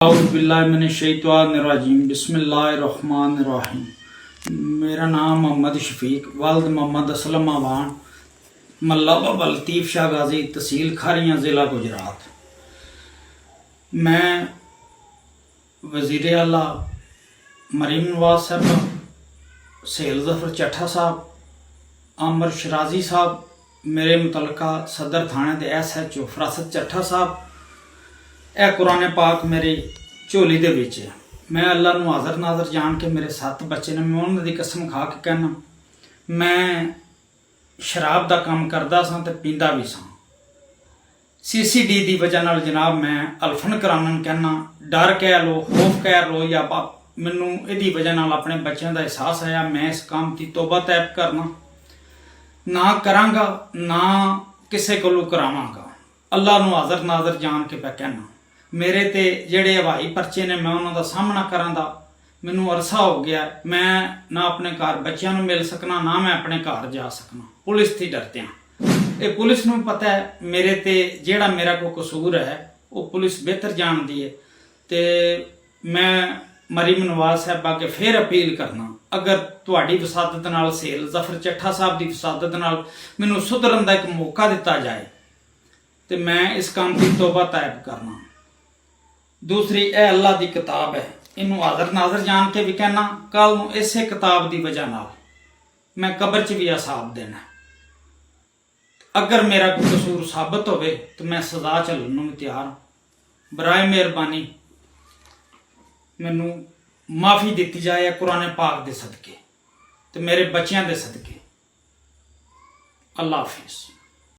औज़ुबिल्लाहिमिनश्शैतानिर्रजीम बिस्मिल्लाहिर्रहमानिर्रहीम। मेरा नाम मोहम्मद शफीक वल्द मोहम्मद असलम अवान मल्ला बाबा लतीफ़ शाह गाजी तहसील खारियाँ ज़िला गुजरात। मैं वज़ीर आला मरीम नवाज साहब, सहेल ज़फ़र चट्ठा साहब, आमर शराजी साहब, मेरे मुतलका सदर थाने के SHO फरासत चट्ठा साहब, यह कुरान पाक मेरी झोली दे विच है। मैं अल्लाह नूं हाज़र नाज़र जान के मेरे 7 बच्चे ने, मैं उन्हां दी कसम खा के कहना, मैं शराब दा काम करदा सां ते पींदा भी सां। CCD दी वजह नाल जनाब मैं अल्फन करानन कहना, डर कह लो, खौफ कह लो, या मैनूं इहदी वजह नाल अपने बच्चों का एहसास आया। मैं इस काम की तौबा तैब करना ना करांगा, ना किसी कोलों करावांगा। अल्लाह नूं हाज़र नाज़र जान के मैं कहना, मेरे ते जेड़े हवाई परचे ने मैं उन्हों का सामना करां दा मैनूं अरसा हो गया। मैं ना अपने घर बच्चों नूं मिल सकना, ना मैं अपने घर जा सकना। पुलिस थी डरते हैं, ये पुलिस नूं पता है मेरे ते जेड़ा मेरा कोई कसूर है वो पुलिस बेहतर जानती है। तो मैं मरीम नवाज साहब अगे फिर अपील करना, अगर तुहाडी वसादत नाल सहेल ज़फ़र चट्ठा साहब की वसादत नाल मैनूं सुधरन दा एक मौका दिता जाए तो मैं इस काम की तौबा तैब करना। दूसरी यह अल्लाह की किताब है, इनू हाज़र नाज़र जान के भी कहना, कल नूं इसे किताब की वजह नाल मैं कबर च भी हिसाब देना। अगर मेरा कोई कसूर साबित होवे तो मैं सज़ा झल्लण नूं तैयार। बराए मेहरबानी मैनू माफ़ी दी जाए कुरान पाक के सदके तो मेरे बच्चों के सदके। अल्लाह हाफिज़।